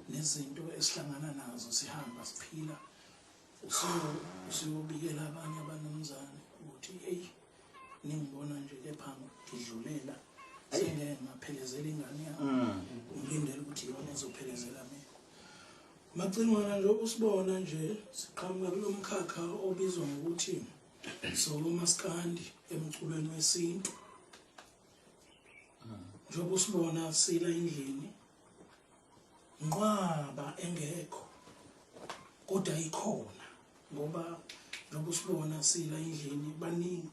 Nezinto esihlangana nazo sihamba siphila usiyobikela abanye abanomzane ukuthi hey ningibona nje kepha ngidlulela sengeke ngaphelezela ingane yami ngilindele ukuthi yona ezophelezela mina macingwana nje usibona nje siqhamuka kulomkhakha obizwa ngokuthi bamaskandi emculweni wesintu njengoba usibona sila endlini nqwaba engekho kodwa ikhona ngoba njengoba usibona sila endlini baningi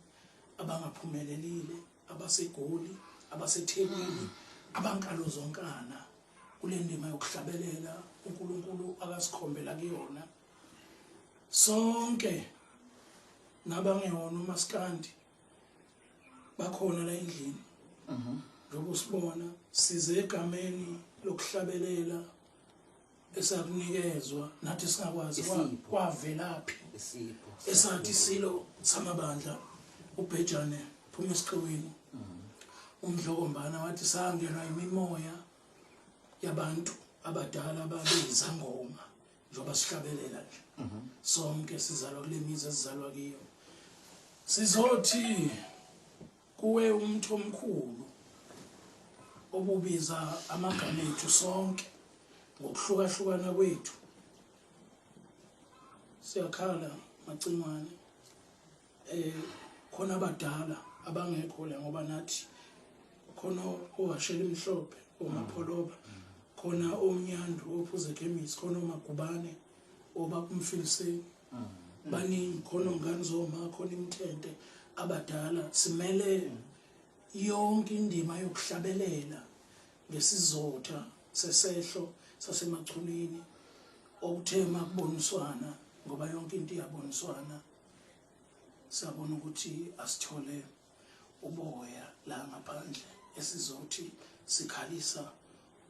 abangaphumelelile abasegoli abasethekwini abankalo zonkana kule ndima yokuhlabelela uNkulunkulu akasikhombela kuyona sonke nabangeyona umaskandi bakhona la endlini njengoba usibona size egameni lokuhlabelela esakunikezwa nathi singakwazi kwavelaphi esathi silo samabandla ubhejane phuma esiqhweni umdlokombana wathi sangenwa imimoya yabantu abadala babezangoma njengoba sihlabelela nje sonke sizalwa kule mizi esizalwa kiyo sizothi kuwe umuntu omkhulu obubiza amagama ethu sonke ngokuhlukahlukana kwethu siyakhala macingwane khona abadala abangekho la ngoba nathi khona owashela imhlophe omapholoba khona omnyandu ophuze chemist khona omagubane obakumfiliseni baningi khona ongane zoma khona imthente abadala simele yonke indima yokuhlabelela ngesizotha sesehlo sasemachunini okuthema kuboniswana ngoba yonke into iyaboniswana siyabona ukuthi asithole uboya la ngaphandle esizothi sikhalisa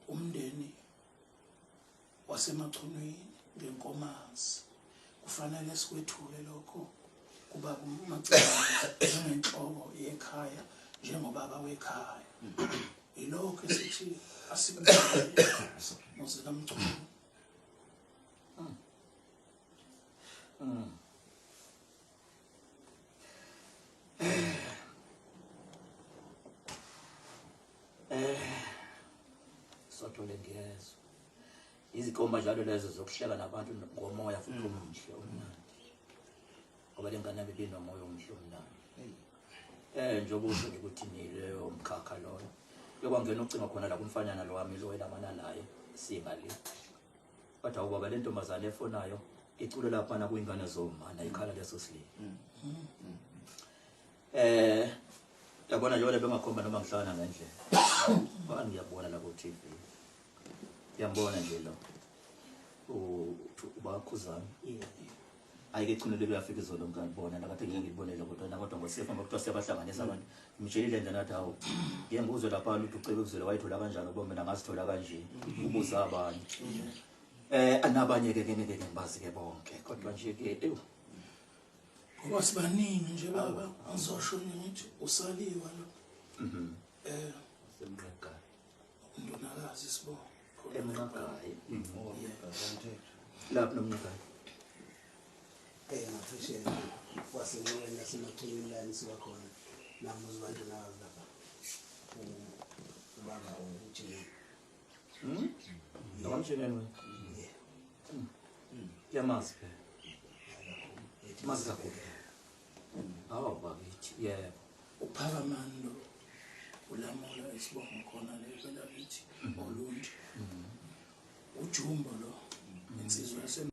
umndeni wasemachunini ngenkomazi kufanele sikwethule lokho kuba kumacala ngenhloko yekhaya njengobaba wekhaya ilokho esithi asikubeke muzika Mchunu sothole ngezo izikomba njalo lezo zokuhleka nabantu ngomoya futhi omuhle omnandi ngoba lengane bebina umoya omuhle omnandi njengoba usho ukuthi nileyo mkhakha loyo yokwangena ucinga khona la kumfanyana lo wami lo welamana naye singali kodwa ubaba le ntombazane efonayo icule lapha na kuyingane zomana ikhala leso silile yabona nje wale bengakhomba noma ngihlana ngendlela bani ngiyabona la ku TV yambona nje lo ubakhuzana ayike icunele kuyafika izolo ngibona nakade ngeke ngibonele kodwa ngosefa ngokuthiwa siyabahlanganisa abantu ngimtshelile nje nathi hawo ngiyenguzwe lapha ukuthi ucebe kuzwela wayithola kanjani ngoba mina ngasithola kanje ubuza abanye anabanye ke ngeke ngibazi ke bonke kodwa nje ke ngoba sibaningi nje baba ngizosho ngithi usaliwa lo semqaka ndonakazi sibo emqakayi lapho nomnyaka ngaphesheya wasenqweni nasemachunini la nisibakhona namuzi bantu nazo lapha ubaba uJeni nomshenene yamazi ke mazi kakhulu awu bakithi yebo uphakamani lo ulamula isibongo khona le belakithi olundi ujumbo lo insizwa